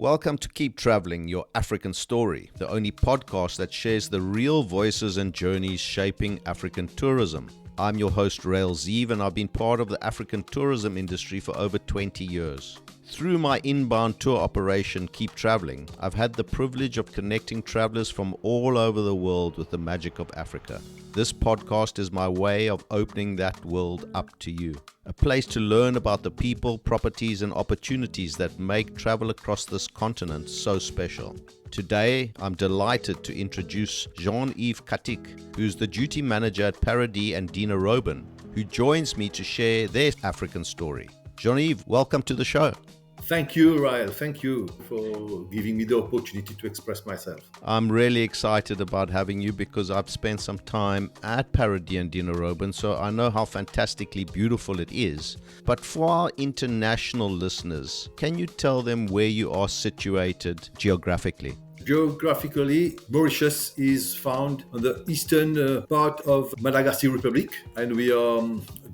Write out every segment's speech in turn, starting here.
Welcome to Keep Traveling, your African story, the only podcast that shares the real voices and journeys shaping African tourism. I'm your host, Rael Zieve, and I've been part of the African tourism industry for over 20 years. Through my inbound tour operation, Keep Traveling, I've had the privilege of connecting travelers from all over the world with the magic of Africa. This podcast is my way of opening that world up to you. A place to learn about the people, properties, and opportunities that make travel across this continent so special. Today, I'm delighted to introduce Jean Ives Kattic, who's the duty manager at Paradis and Dinarobin, who joins me to share their African story. Jean-Yves, welcome to the show. Thank you, Rael. Thank you for giving me the opportunity to express myself. I'm really excited about having you because I've spent some time at Paradis and Dinarobin, so I know how fantastically beautiful it is. But for our international listeners, can you tell them where you are situated geographically? Geographically, Mauritius is found on the eastern part of Madagascar Republic, and we are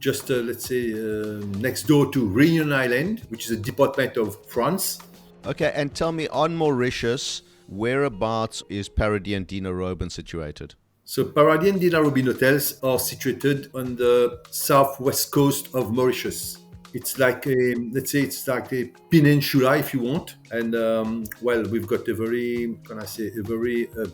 just, next door to Réunion Island, which is a department of France. Okay, and tell me, on Mauritius, whereabouts is Paradis and Dinarobin situated? So Paradis and Dinarobin hotels are situated on the southwest coast of Mauritius. It's like a peninsula, if you want. And we've got a very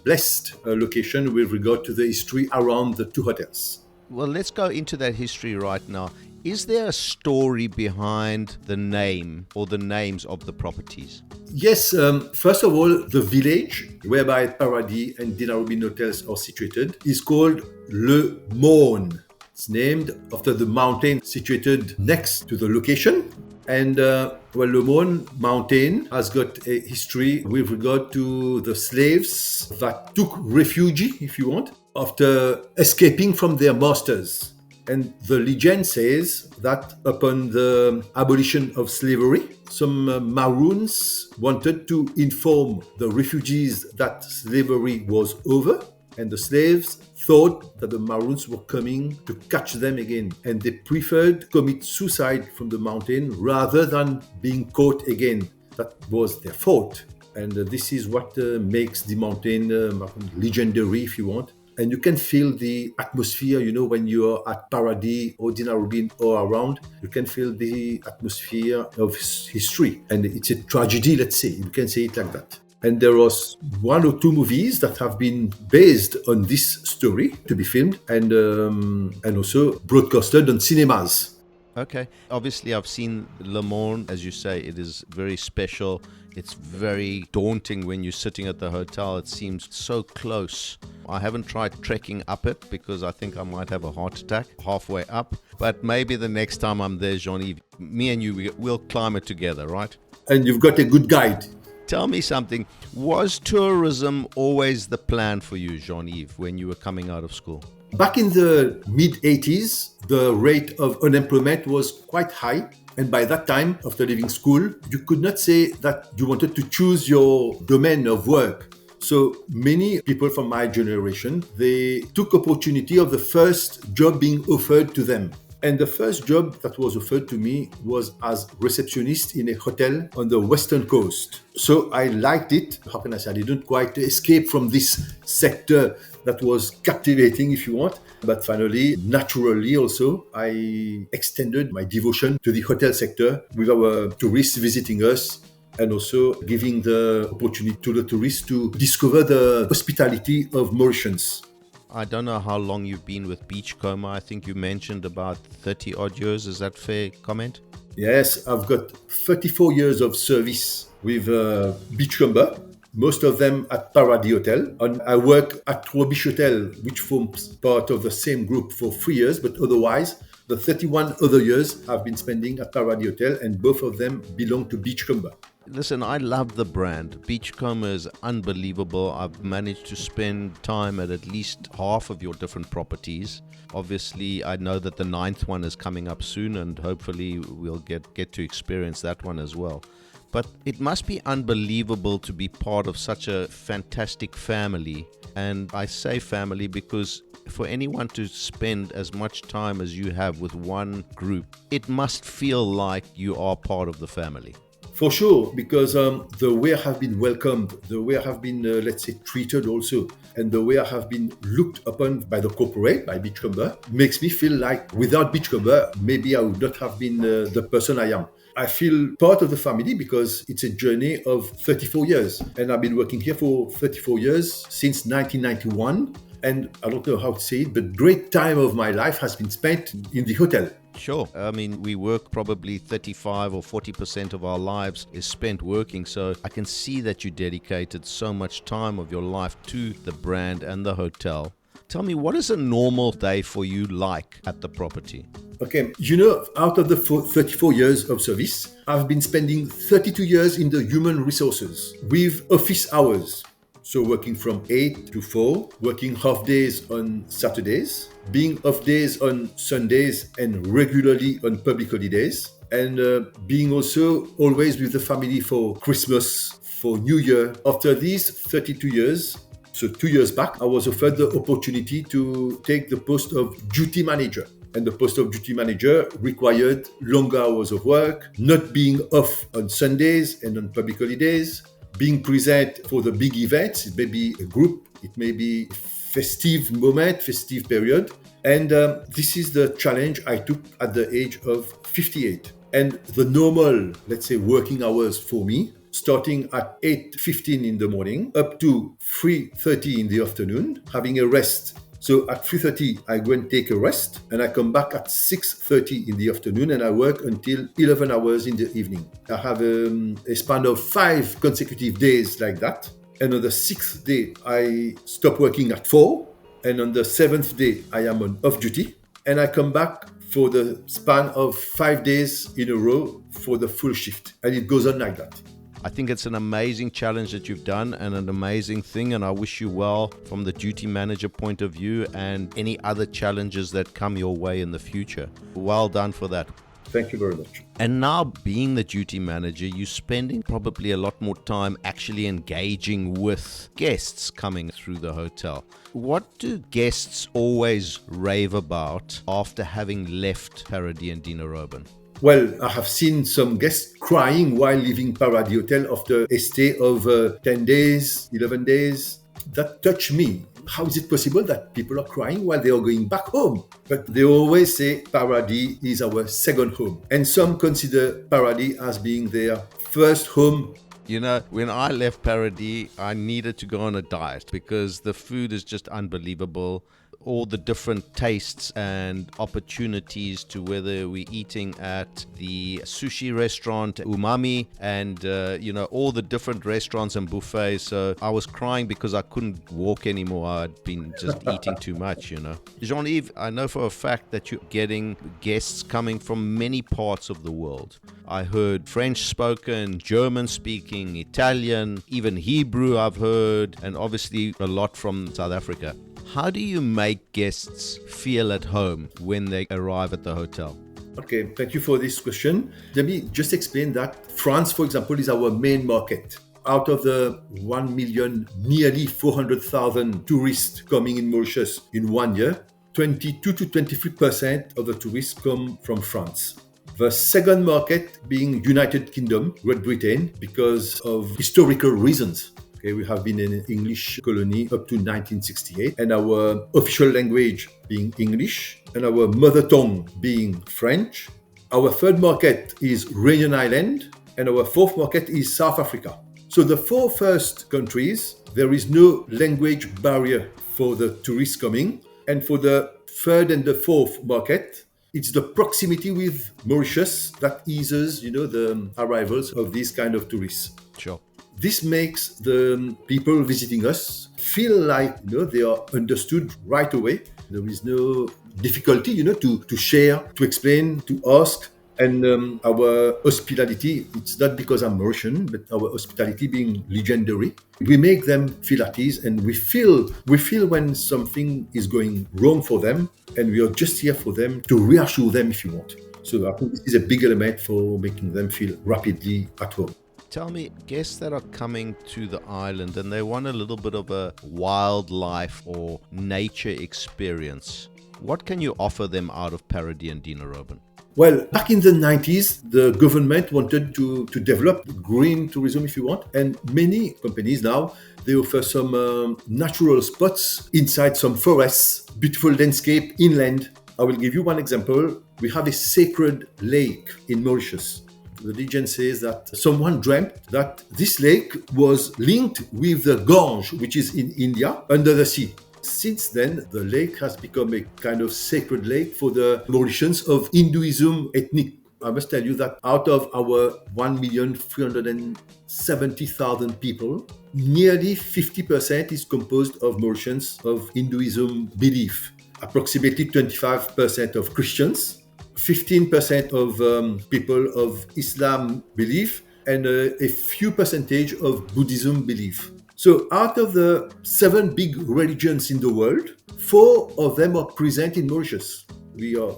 blessed location with regard to the history around the two hotels. Well, let's go into that history right now. Is there a story behind the name or the names of the properties? Yes, first of all, the village whereby Paradis and Dinarobin hotels are situated is called Le Morne. It's named after the mountain situated next to the location. And Le Morne Mountain has got a history with regard to the slaves that took refuge, if you want, after escaping from their masters. And the legend says that upon the abolition of slavery, some Maroons wanted to inform the refugees that slavery was over, and the slaves thought that the Maroons were coming to catch them again, and they preferred to commit suicide from the mountain rather than being caught again. That was their thought, and this is what makes the mountain legendary, if you want. And you can feel the atmosphere, when you are at Paradis or Dinarobin or around, you can feel the atmosphere of history. And it's a tragedy, let's say, you can say it like that. And there was one or two movies that have been based on this story to be filmed and also broadcasted on cinemas. Okay. Obviously, I've seen Le Morne, as you say, it is very special. It's very daunting when you're sitting at the hotel. It seems so close. I haven't tried trekking up it because I think I might have a heart attack halfway up. But maybe the next time I'm there, Jean-Yves, me and you, we'll climb it together, right? And you've got a good guide. Tell me something. Was tourism always the plan for you, Jean-Yves, when you were coming out of school? Back in the mid-80s, the rate of unemployment was quite high. And by that time, after leaving school, you could not say that you wanted to choose your domain of work. So many people from my generation, they took opportunity of the first job being offered to them. And the first job that was offered to me was as receptionist in a hotel on the western coast. So I liked it. How can I say? I didn't quite escape from this sector that was captivating, if you want. But finally, naturally also, I extended my devotion to the hotel sector with our tourists visiting us and also giving the opportunity to the tourists to discover the hospitality of Mauritians. I don't know how long you've been with Beachcomber. I think you mentioned about 30 odd years. Is that a fair comment? Yes, I've got 34 years of service with Beachcomber, most of them at Paradis Hotel. And I work at Beach Hotel, which forms part of the same group for 3 years, but otherwise, the 31 other years I've been spending at Paradis Hotel, and both of them belong to Beachcomber. Listen, I love the brand. Beachcomber is unbelievable. I've managed to spend time at least half of your different properties. Obviously, I know that the 9th one is coming up soon, and hopefully we'll get to experience that one as well. But it must be unbelievable to be part of such a fantastic family. And I say family because for anyone to spend as much time as you have with one group, it must feel like you are part of the family. For sure, because the way I have been welcomed, the way I have been, let's say, treated also, and the way I have been looked upon by the corporate, by Beachcomber, makes me feel like without Beachcomber, maybe I would not have been the person I am. I feel part of the family because it's a journey of 34 years. And I've been working here for 34 years, since 1991. And I don't know how to say it, but great time of my life has been spent in the hotel. Sure. I mean, we work probably 35 or 40% of our lives is spent working. So I can see that you dedicated so much time of your life to the brand and the hotel. Tell me, what is a normal day for you like at the property? Okay, out of the 34 years of service, I've been spending 32 years in the human resources with office hours. So working from 8 to 4, working half days on Saturdays, being off days on Sundays and regularly on public holidays, and being also always with the family for Christmas, for New Year. After these 32 years, so 2 years back, I was offered the opportunity to take the post of duty manager. And the post of duty manager required longer hours of work, not being off on Sundays and on public holidays, being present for the big events. It may be a group, it may be festive moment, festive period. And this is the challenge I took at the age of 58. And the normal, let's say, working hours for me, starting at 8:15 in the morning up to 3:30 in the afternoon, having a rest. So at 3:30, I go and take a rest, and I come back at 6:30 in the afternoon, and I work until 11 hours in the evening. I have a span of 5 consecutive days like that. And on the 6th day, I stop working at 4. And on the 7th day, I am on off duty. And I come back for the span of 5 days in a row for the full shift. And it goes on like that. I think it's an amazing challenge that you've done and an amazing thing, and I wish you well from the duty manager point of view and any other challenges that come your way in the future. Well done for that. Thank you very much. And now, being the duty manager, you're spending probably a lot more time actually engaging with guests coming through the hotel. What do guests always rave about after having left Paradis and Dinarobin? Well, I have seen some guests crying while leaving Paradis Hotel after a stay of 10 days, 11 days. That touched me. How is it possible that people are crying while they are going back home? But they always say Paradis is our second home. And some consider Paradis as being their first home. You know, when I left Paradis, I needed to go on a diet because the food is just unbelievable. All the different tastes and opportunities to whether we're eating at the sushi restaurant, Umami, and, all the different restaurants and buffets. So I was crying because I couldn't walk anymore. I'd been just eating too much, Jean-Yves, I know for a fact that you're getting guests coming from many parts of the world. I heard French spoken, German speaking, Italian, even Hebrew I've heard, and obviously a lot from South Africa. How do you make guests feel at home when they arrive at the hotel? Okay, thank you for this question. Let me just explain that France, for example, is our main market. Out of the 1 million, nearly 400,000 tourists coming in Mauritius in 1 year, 22 to 23% of the tourists come from France. The second market being United Kingdom, Great Britain, because of historical reasons. Okay, we have been an English colony up to 1968, and our official language being English, and our mother tongue being French. Our third market is Réunion Island, and our fourth market is South Africa. So the 4 first countries, there is no language barrier for the tourists coming. And for the third and the fourth market, it's the proximity with Mauritius that eases, the arrivals of these kind of tourists. Sure. This makes the people visiting us feel like they are understood right away. There is no difficulty, to share, to explain, to ask. And our hospitality, it's not because I'm Mauritian, but our hospitality being legendary. We make them feel at ease, and we feel when something is going wrong for them, and we are just here for them to reassure them if you want. So I think this is a big element for making them feel rapidly at home. Tell me, guests that are coming to the island and they want a little bit of a wildlife or nature experience, what can you offer them out of Paradis and Dinarobin? Well, back in the 90s, the government wanted to develop green tourism, if you want. And many companies now, they offer some natural spots inside some forests, beautiful landscape inland. I will give you one example. We have a sacred lake in Mauritius. The legend says that someone dreamt that this lake was linked with the Gange, which is in India, under the sea. Since then, the lake has become a kind of sacred lake for the Mauritians of Hinduism ethnic. I must tell you that out of our 1,370,000 people, nearly 50% is composed of Mauritians of Hinduism belief. Approximately 25% of Christians, 15% of people of Islam belief, and a few percentage of Buddhism belief. So out of the 7 big religions in the world, 4 of them are present in Mauritius. We are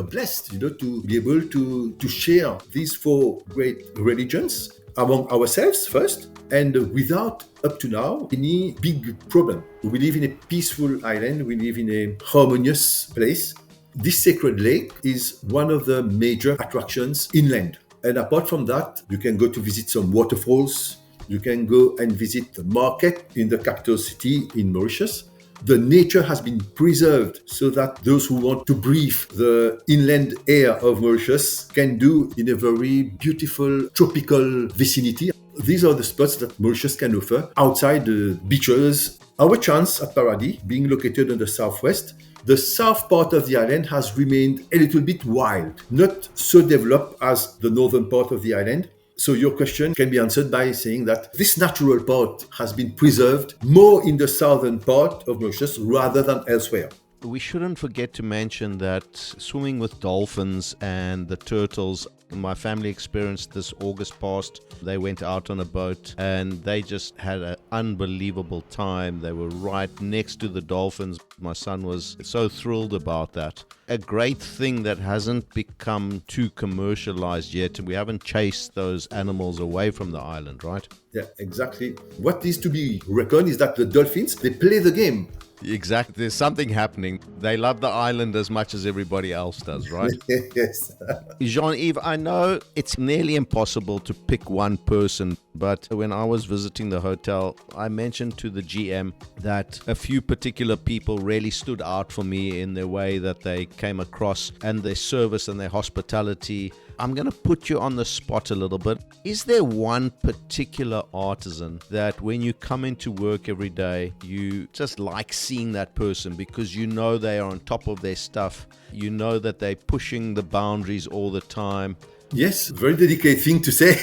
blessed, to be able to share these 4 great religions among ourselves first, and without, up to now, any big problem. We live in a peaceful island. We live in a harmonious place. This sacred lake is one of the major attractions inland. And apart from that, you can go to visit some waterfalls. You can go and visit the market in the capital city in Mauritius. The nature has been preserved so that those who want to breathe the inland air of Mauritius can do in a very beautiful tropical vicinity. These are the spots that Mauritius can offer outside the beaches. Our chance at Paradis, being located on the southwest, the south part of the island has remained a little bit wild, not so developed as the northern part of the island. So your question can be answered by saying that this natural part has been preserved more in the southern part of Mauritius rather than elsewhere. We shouldn't forget to mention that swimming with dolphins and the turtles, my family experienced this August past. They went out on a boat and they just had an unbelievable time. They were right next to the dolphins. My son was so thrilled about that. A great thing that hasn't become too commercialized yet. We haven't chased those animals away from the island, right? Yeah, exactly. What is to be reckoned is that the dolphins, they play the game. Exactly. There's something happening. They love the island as much as everybody else does, right? Yes. Jean-Yves, I know it's nearly impossible to pick one person, but when I was visiting the hotel, I mentioned to the GM that a few particular people really stood out for me in the way that they came across and their service and their hospitality. I'm going to put you on the spot a little bit. Is there one particular artisan that when you come into work every day, you just like seeing that person because you know they are on top of their stuff? You know that they're pushing the boundaries all the time. Yes, very delicate thing to say.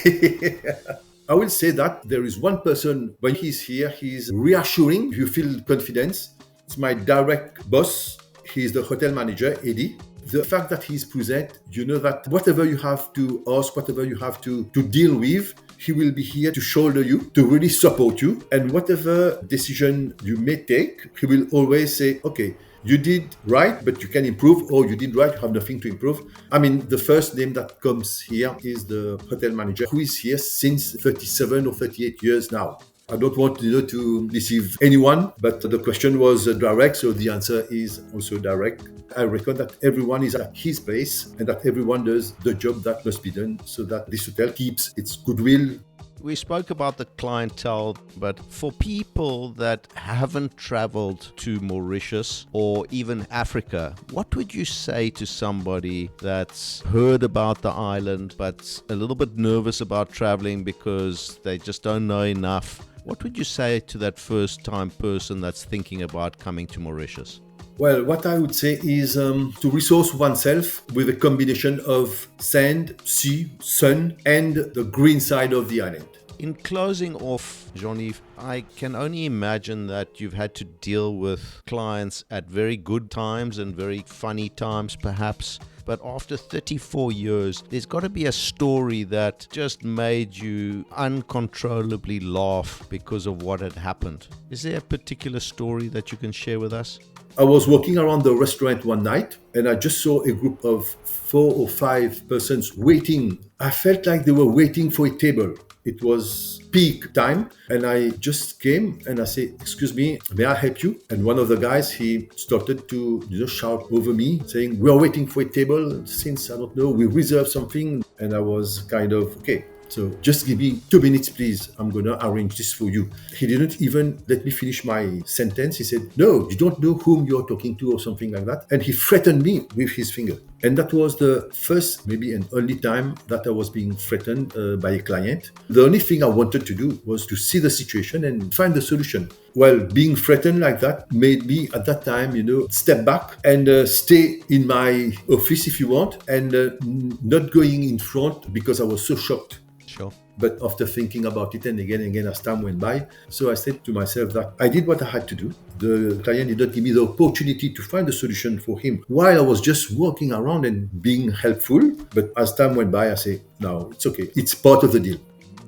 I will say that there is one person, when he's here, he's reassuring. You feel confidence. It's my direct boss. He's the hotel manager, Eddie. The fact that he's present, you know that whatever you have to ask, whatever you have to deal with, he will be here to shoulder you, to really support you. And whatever decision you may take, he will always say, okay, you did right, but you can improve, or you did right, you have nothing to improve. I mean, the first name that comes here is the hotel manager, who is here since 37 or 38 years now. I don't want to deceive anyone, but the question was direct, so the answer is also direct. I reckon that everyone is at his place and that everyone does the job that must be done so that this hotel keeps its goodwill. We spoke about the clientele, but for people that haven't traveled to Mauritius or even Africa, what would you say to somebody that's heard about the island but a little bit nervous about traveling because they just don't know enough? What would you say to that first-time person that's thinking about coming to Mauritius? Well, what I would say is to resource oneself with a combination of sand, sea, sun, and the green side of the island. In closing off, Jean-Yves, I can only imagine that you've had to deal with clients at very good times and very funny times, perhaps. But after 34 years, there's got to be a story that just made you uncontrollably laugh because of what had happened. Is there a particular story that you can share with us? I was walking around the restaurant one night and I just saw a group of 4 or 5 persons waiting. I felt like they were waiting for a table. It was peak time, and I just came and I said, "Excuse me, may I help you?" And one of the guys, he started to shout over me, saying, "We are waiting for a table since, I don't know, we reserved something." And I was kind of, okay, so just give me 2 minutes, please. I'm going to arrange this for you. He didn't even let me finish my sentence. He said, "No, you don't know whom you're talking to," or something like that. And he threatened me with his finger. And that was the first, maybe and only time that I was being threatened by a client. The only thing I wanted to do was to see the situation and find the solution. Well, being threatened like that made me at that time, step back and stay in my office if you want, and not going in front because I was so shocked. Sure. But after thinking about it and again as time went by, so I said to myself that I did what I had to do. The client did not give me the opportunity to find a solution for him while I was just walking around and being helpful. But as time went by, I say, no, it's okay. It's part of the deal.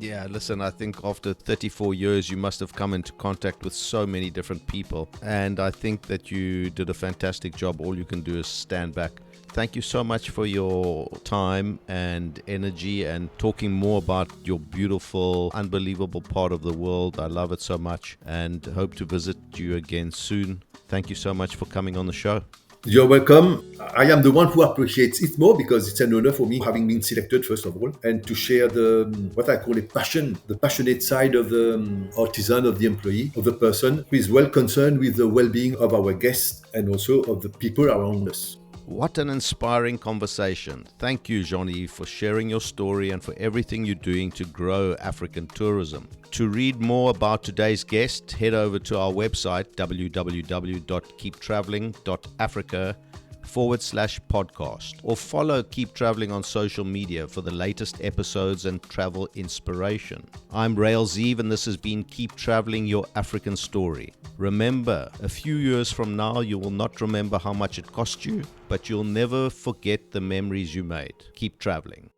Yeah, listen, I think after 34 years, you must have come into contact with so many different people. And I think that you did a fantastic job. All you can do is stand back. Thank you so much for your time and energy and talking more about your beautiful, unbelievable part of the world. I love it so much and hope to visit you again soon. Thank you so much for coming on the show. You're welcome. I am the one who appreciates it more because it's an honor for me having been selected, first of all, and to share what I call a passion, the passionate side of the artisan, of the employee, of the person who is well concerned with the well-being of our guests and also of the people around us. What an inspiring conversation. Thank you, Jean-Yves, for sharing your story and for everything you're doing to grow African tourism. To read more about today's guest, head over to our website, www.keeptraveling.africa/podcast, or follow Keep Traveling on social media for the latest episodes and travel inspiration. I'm Rael Zieve, and this has been Keep Traveling, Your African Story. Remember, a few years from now, you will not remember how much it cost you, but you'll never forget the memories you made. Keep traveling.